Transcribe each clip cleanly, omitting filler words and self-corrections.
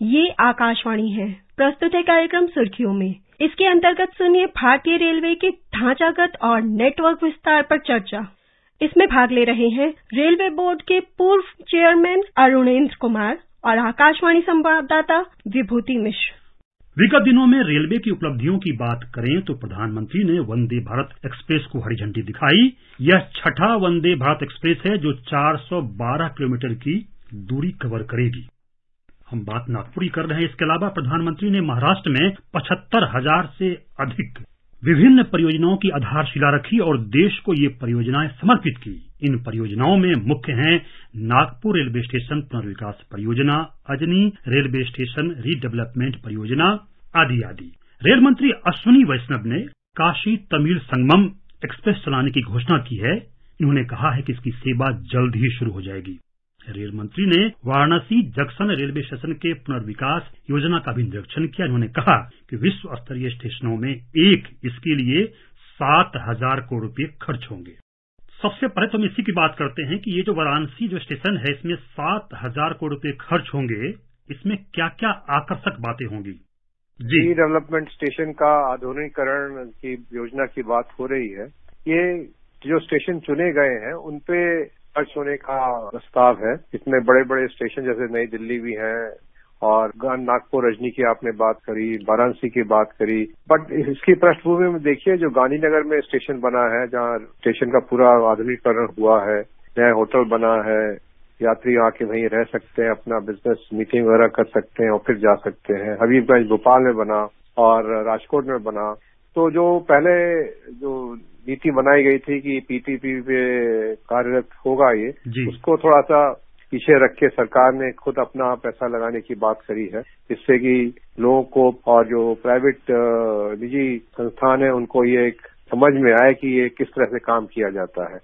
ये आकाशवाणी है। प्रस्तुत है कार्यक्रम सुर्खियों में। इसके अंतर्गत सुनिए भारतीय रेलवे के ढांचागत और नेटवर्क विस्तार पर चर्चा। इसमें भाग ले रहे हैं रेलवे बोर्ड के पूर्व चेयरमैन अरुणेंद्र कुमार और आकाशवाणी संवाददाता विभूति मिश्र। विगत दिनों में रेलवे की उपलब्धियों की बात करें तो प्रधानमंत्री ने वंदे भारत एक्सप्रेस को हरी झंडी दिखाई। यह छठा वंदे भारत एक्सप्रेस है जो 412 किलोमीटर की दूरी कवर करेगी। हम बात नागपुर की कर रहे हैं। इसके अलावा प्रधानमंत्री ने महाराष्ट्र में 75,000 से अधिक विभिन्न परियोजनाओं की आधारशिला रखी और देश को ये परियोजनाएं समर्पित की। इन परियोजनाओं में मुख्य हैं नागपुर रेलवे स्टेशन पुनर्विकास परियोजना, अजनी रेलवे स्टेशन रीडेवलपमेंट परियोजना आदि आदि। रेल मंत्री अश्विनी वैष्णव ने काशी तमिल संगमम एक्सप्रेस चलाने की घोषणा की है। इन्होंने कहा है कि इसकी सेवा जल्द ही शुरू हो जाएगी। रेल मंत्री ने वाराणसी जंक्शन रेलवे स्टेशन के पुनर्विकास योजना का भी निरीक्षण किया। इन्होंने कहा कि विश्व स्तरीय स्टेशनों में इसके लिए 7,000 करोड़ रुपए खर्च होंगे। सबसे पहले तो हम इसी की बात करते हैं कि ये जो वाराणसी जो स्टेशन है इसमें 7,000 करोड़ रुपए खर्च होंगे। इसमें क्या क्या आकर्षक बातें होंगी? जी, डेवलपमेंट स्टेशन का आधुनिकीकरण की योजना की बात हो रही है। ये जो स्टेशन चुने गए हैं उनपे खर्च होने का प्रस्ताव है। इसमें बड़े बड़े स्टेशन जैसे नई दिल्ली भी हैं और नागपुर रजनी की आपने बात करी, वाराणसी की बात करी। बट इसकी पृष्ठभूमि में देखिए जो गांधीनगर में स्टेशन बना है, जहाँ स्टेशन का पूरा आधुनिकीकरण हुआ है, नया होटल बना है, यात्री आके वहीं रह सकते हैं, अपना बिजनेस मीटिंग वगैरह कर सकते हैं और फिर जा सकते हैं। हबीबगंज भोपाल में बना और राजकोट में बना। तो जो पहले जो नीति बनाई गई थी कि पीपीपी पे कार्यरत होगा ये, उसको थोड़ा सा पीछे रख के सरकार ने खुद अपना पैसा लगाने की बात करी है, जिससे कि लोगों को और जो प्राइवेट निजी संस्थान है उनको ये एक समझ में आए कि ये किस तरह से काम किया जाता है।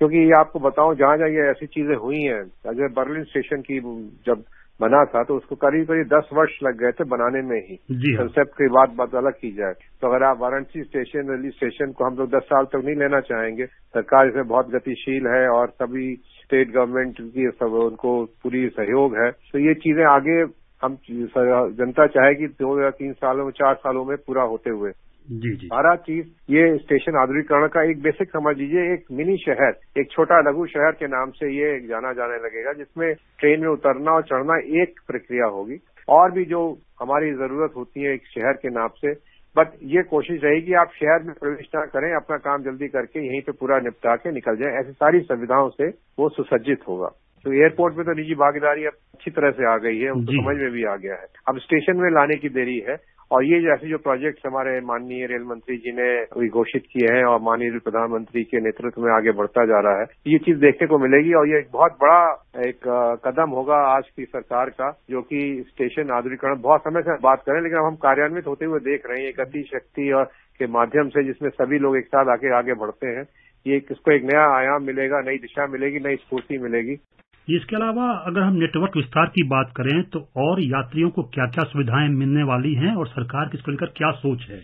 क्योंकि ये आपको बताऊं जहां जहां ये ऐसी चीजें हुई हैं, अगर बर्लिन स्टेशन की जब बना था तो उसको करीब 10 वर्ष लग गए थे बनाने में ही। कंसेप्ट की बात अलग की जाए तो अगर आप वाराणसी स्टेशन रेलवे स्टेशन को हम लोग 10 साल तक नहीं लेना चाहेंगे। सरकार इसमें बहुत गतिशील है और सभी स्टेट गवर्नमेंट की सब उनको पूरी सहयोग है। तो ये चीजें आगे हम जनता चाहेगी 2 या 3 सालों में 4 सालों में पूरा होते हुए। जी। सारा चीज ये स्टेशन आधुनिकीकरण का एक बेसिक समझ लीजिए, एक मिनी शहर, एक छोटा लघु शहर के नाम से ये जाना जाने लगेगा, जिसमें ट्रेन में उतरना और चढ़ना एक प्रक्रिया होगी। और भी जो हमारी जरूरत होती है एक शहर के नाम से, बट ये कोशिश रहेगी आप शहर में प्रवेश न करें, अपना काम जल्दी करके यहीं पे पूरा निपटा के निकल जाएं। ऐसी सारी सुविधाओं से वो सुसज्जित होगा। तो एयरपोर्ट में तो निजी भागीदारी अब अच्छी तरह से आ गई है, उनको समझ में भी आ गया है। अब स्टेशन में लाने की देरी है। और ये जैसे जो प्रोजेक्ट्स हमारे माननीय रेल मंत्री जी ने घोषित किए हैं और माननीय प्रधानमंत्री के नेतृत्व में आगे बढ़ता जा रहा है, ये चीज देखने को मिलेगी। और ये एक बहुत बड़ा एक कदम होगा आज की सरकार का, जो कि स्टेशन आधुनिकीकरण बहुत समय से बात करें लेकिन अब हम कार्यान्वित होते हुए देख रहे हैं। एक गति शक्ति और के माध्यम से जिसमें सभी लोग एक साथ आगे बढ़ते हैं, ये इसको एक नया आयाम मिलेगा, नई दिशा मिलेगी, नई स्फूर्ति मिलेगी। इसके अलावा अगर हम नेटवर्क विस्तार की बात करें तो और यात्रियों को क्या क्या सुविधाएं मिलने वाली हैं और सरकार की इसको लेकर क्या सोच है?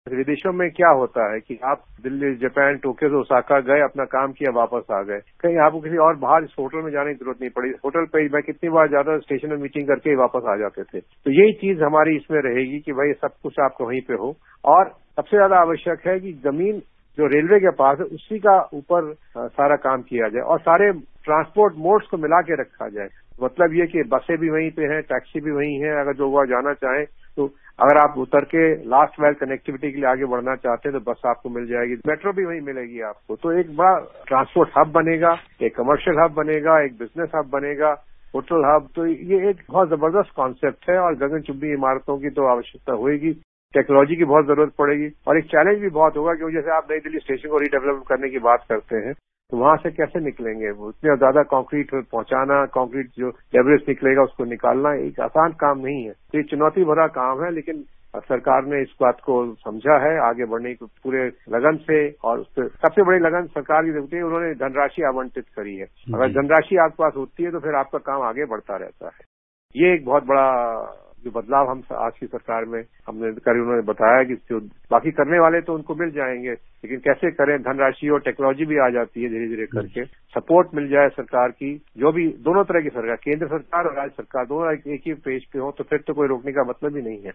विदेशों में क्या होता है कि आप दिल्ली, जापान, टोक्यो से ओसाका गए, अपना काम किया, वापस आ गए, कहीं आपको किसी और बाहर इस होटल में जाने की जरूरत नहीं पड़ी। होटल पे मैं कितनी बार ज्यादा स्टेशन में मीटिंग करके वापस आ जाते थे। तो यही चीज हमारी इसमें रहेगी कि भाई सब कुछ आपको वहीं पे हो। और सबसे ज्यादा आवश्यक है कि जमीन जो रेलवे के पास है उसी का ऊपर सारा काम किया जाए और सारे ट्रांसपोर्ट मोड्स को मिला के रखा जाए। मतलब ये कि बसें भी वहीं पे हैं, टैक्सी भी वहीं है। अगर जो वहाँ जाना चाहें तो अगर आप उतर के लास्ट माइल कनेक्टिविटी के लिए आगे बढ़ना चाहते हैं तो बस आपको मिल जाएगी, मेट्रो भी वहीं मिलेगी आपको। तो एक बड़ा ट्रांसपोर्ट हब बनेगा, एक कमर्शियल हब बनेगा, एक बिजनेस हब बनेगा, होटल हब। तो ये एक बहुत जबरदस्त कॉन्सेप्ट है और गगनचुंबी इमारतों की तो आवश्यकता होगी। टेक्नोलॉजी की बहुत जरूरत पड़ेगी और एक चैलेंज भी बहुत होगा, क्योंकि जैसे आप नई दिल्ली स्टेशन को रीडेवलप करने की बात करते हैं तो वहां से कैसे निकलेंगे? वो इतने ज्यादा कंक्रीट पहुंचाना, कंक्रीट जो डेब्रिस निकलेगा उसको निकालना एक आसान काम नहीं है। तो ये चुनौती भरा काम है, लेकिन सरकार ने इस बात को समझा है आगे बढ़ने की पूरे लगन से। और सबसे बड़ी लगन सरकार की जरूरत है, उन्होंने धनराशि आवंटित करी है। अगर धनराशि आपके पास होती है तो फिर आपका काम आगे बढ़ता रहता है। ये एक बहुत बड़ा जो बदलाव हम आज की सरकार में हमने करी, उन्होंने बताया कि जो बाकी करने वाले तो उनको मिल जाएंगे, लेकिन कैसे करें, धनराशि और टेक्नोलॉजी भी आ जाती है धीरे धीरे करके, सपोर्ट मिल जाए सरकार की, जो भी दोनों तरह की सरकार, केंद्र सरकार और राज्य सरकार दोनों एक ही पेज पे हो, तो फिर तो कोई रोकने का मतलब ही नहीं है।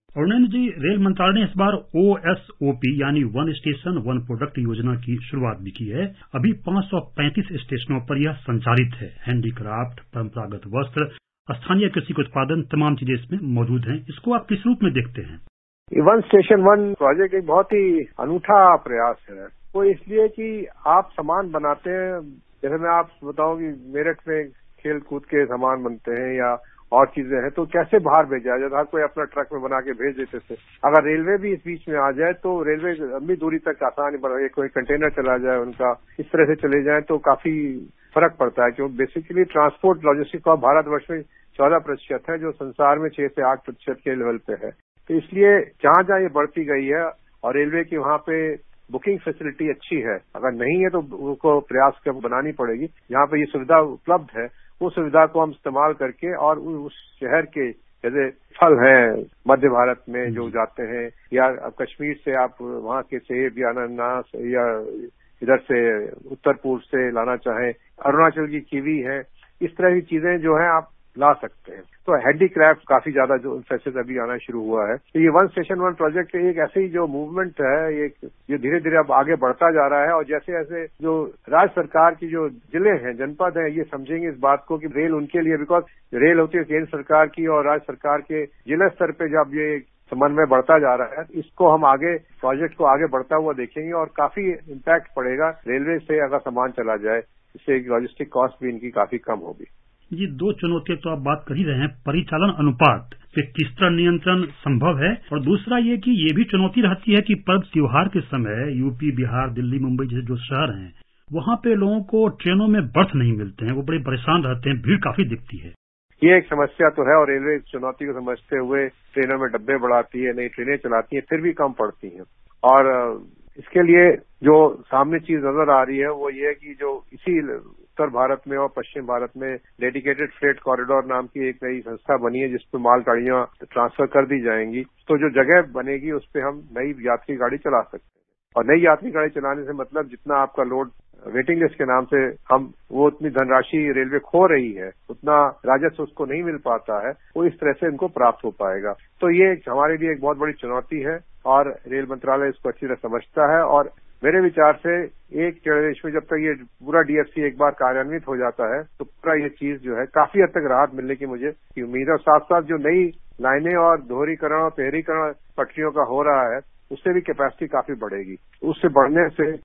अरुणेंद्र जी, रेल मंत्रालय ने इस बार OSOP यानी वन स्टेशन वन प्रोडक्ट योजना की शुरुआत भी की है। अभी 535 स्टेशनों पर यह संचालित है। हैंडीक्राफ्ट, परंपरागत वस्त्र, स्थानीय कृषि के उत्पादन, तमाम चीजें इसमें मौजूद हैं। इसको आप किस रूप में देखते हैं? वन स्टेशन वन प्रोजेक्ट एक बहुत ही अनूठा प्रयास है। वो इसलिए कि आप सामान बनाते हैं, जैसे मैं आप बताऊं कि मेरठ में खेल कूद के सामान बनते हैं या और चीजें हैं, तो कैसे बाहर भेजा जाए, हर कोई अपना ट्रक में बना के भेज देते थे। अगर रेलवे भी इस बीच में आ जाए तो रेलवे लंबी दूरी तक आसानी बढ़े, कोई कंटेनर चला जाए उनका, इस तरह से चले जाए तो काफी फर्क पड़ता है। क्योंकि बेसिकली ट्रांसपोर्ट लॉजिस्टिक का भारतवर्ष में 14% है, जो संसार में 6 से 8% के लेवल पे है। तो इसलिए जहां जहां ये बढ़ती गई है और रेलवे की वहां पे बुकिंग फैसिलिटी अच्छी है, अगर नहीं है तो उनको प्रयास बनानी पड़ेगी। जहां पे ये सुविधा उपलब्ध है वो सुविधा को हम इस्तेमाल करके और उस शहर के, जैसे फल हैं मध्य भारत में जो जाते हैं, या कश्मीर से आप वहां के सेब या अनानास, या इधर से उत्तर पूर्व से लाना चाहें, अरुणाचल की कीवी है, इस तरह की चीजें जो है आप ला सकते हैं। तो हैंडीक्राफ्ट काफी ज्यादा जो इन्फेसिस अभी आना शुरू हुआ है। तो ये वन स्टेशन वन प्रोजेक्ट एक ऐसी जो मूवमेंट है, ये धीरे धीरे अब आगे बढ़ता जा रहा है। और जैसे जैसे जो राज्य सरकार की जो जिले हैं, जनपद हैं, ये समझेंगे इस बात को कि रेल उनके लिए, बिकॉज रेल होती है केंद्र सरकार की और राज्य सरकार के जिला स्तर पे जब ये समन्वय बढ़ता जा रहा है, इसको हम आगे प्रोजेक्ट को आगे बढ़ता हुआ देखेंगे और काफी इम्पैक्ट पड़ेगा रेलवे से अगर सामान चला जाए। इससे लॉजिस्टिक कॉस्ट भी इनकी काफी कम होगी। ये दो चुनौतियां तो आप बात कर ही रहे हैं, परिचालन अनुपात पे किस तरह नियंत्रण संभव है, और दूसरा ये कि ये भी चुनौती रहती है कि पर्व त्योहार के समय यूपी, बिहार, दिल्ली, मुंबई जैसे जो शहर हैं, वहां पे लोगों को ट्रेनों में बर्थ नहीं मिलते हैं, वो बड़े परेशान रहते हैं, भीड़ काफी दिखती है। ये एक समस्या तो है और रेलवे इस चुनौती को समझते हुए ट्रेनों में डब्बे बढ़ाती है, नई ट्रेनें चलाती है, फिर भी कम पड़ती हैं। और इसके लिए जो सामने चीज नजर आ रही है वो ये है कि जो इसी उत्तर भारत में और पश्चिम भारत में डेडिकेटेड फ्रेट कॉरिडोर नाम की एक नई संस्था बनी है, जिसपे माल गाड़ियां ट्रांसफर कर दी जाएंगी। तो जो जगह बनेगी उस पर हम नई यात्री गाड़ी चला सकते हैं। और नई यात्री गाड़ी चलाने से मतलब जितना आपका लोड वेटिंग लिस्ट के नाम से हम वो उतनी धनराशि रेलवे खो रही है, उतना राजस्व उसको नहीं मिल पाता है, वो इस तरह से इनको प्राप्त हो पाएगा। तो ये हमारे लिए एक बहुत बड़ी चुनौती है और रेल मंत्रालय इसको अच्छी तरह समझता है। और मेरे विचार से एक देश में जब तक ये पूरा DFC एक बार कार्यान्वित हो जाता है तो पूरा ये चीज जो है काफी हद तक राहत मिलने की मुझे उम्मीद है। और साथ साथ जो नई लाइनें और दोहरीकरण और तेहरीकरण पटरियों का हो रहा है, उससे भी कैपेसिटी काफी बढ़ेगी। उससे बढ़ने से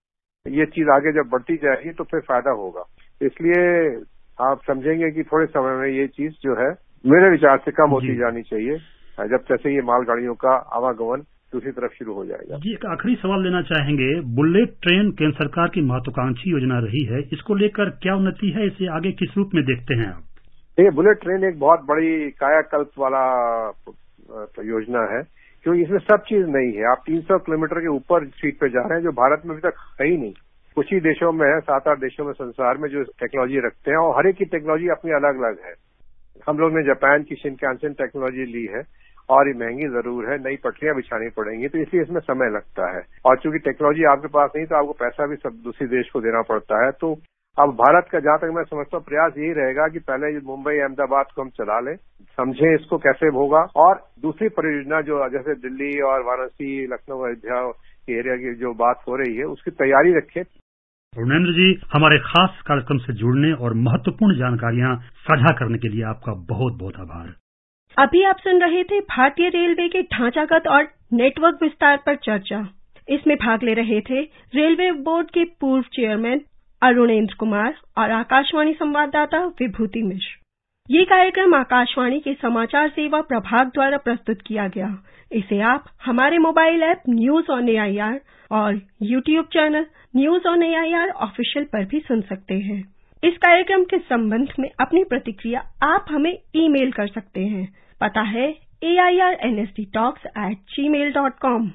ये चीज आगे जब बढ़ती जाएगी तो फिर फायदा होगा। इसलिए आप समझेंगे कि थोड़े समय में ये चीज जो है मेरे विचार से कम होती जानी चाहिए, जब जैसे ये मालगाड़ियों का आवागमन दूसरी तरफ शुरू हो जाएगा। जी, एक आखिरी सवाल लेना चाहेंगे। बुलेट ट्रेन केंद्र सरकार की महत्वाकांक्षी योजना रही है, इसको लेकर क्या उन्नति है, इसे आगे किस रूप में देखते हैं आप? ये बुलेट ट्रेन एक बहुत बड़ी कायाकल्प वाला योजना है, क्योंकि इसमें सब चीज नहीं है। आप 300 किलोमीटर के ऊपर स्पीड पे जा रहे हैं, जो भारत में अभी तक है ही नहीं। कुछ ही देशों में है, 7-8 देशों में संसार में जो टेक्नोलॉजी रखते हैं, और हर एक की टेक्नोलॉजी अपनी अलग अलग है। हम लोग ने जापान की शिनकानसेन टेक्नोलॉजी ली है और ये महंगी जरूर है, नई पटरियां बिछानी पड़ेंगी, तो इसलिए इसमें समय लगता है। और चूंकि टेक्नोलॉजी आपके पास नहीं तो आपको पैसा भी सब दूसरी देश को देना पड़ता है। तो अब भारत का जहां तक मैं समझता हूँ प्रयास यही रहेगा कि पहले मुंबई अहमदाबाद को हम चला लें, समझें इसको कैसे होगा, और दूसरी परियोजना जो जैसे दिल्ली और वाराणसी, लखनऊ, अयोध्या के एरिया की जो बात हो रही है उसकी तैयारी रखें। अरुणेंद्र जी, हमारे खास कार्यक्रम से जुड़ने और महत्वपूर्ण जानकारियां साझा करने के लिए आपका बहुत बहुत आभार। अभी आप सुन रहे थे भारतीय रेलवे के ढांचागत और नेटवर्क विस्तार पर चर्चा। इसमें भाग ले रहे थे रेलवे बोर्ड के पूर्व चेयरमैन अरुणेंद्र कुमार और आकाशवाणी संवाददाता विभूति मिश्र। ये कार्यक्रम आकाशवाणी के समाचार सेवा प्रभाग द्वारा प्रस्तुत किया गया। इसे आप हमारे mobile app news on AIR और YouTube channel news on AIR official पर भी सुन सकते हैं। इस कार्यक्रम के संबंध में अपनी प्रतिक्रिया आप हमें ईमेल कर सकते हैं। पता है AIRNSDtalks@gmail.com।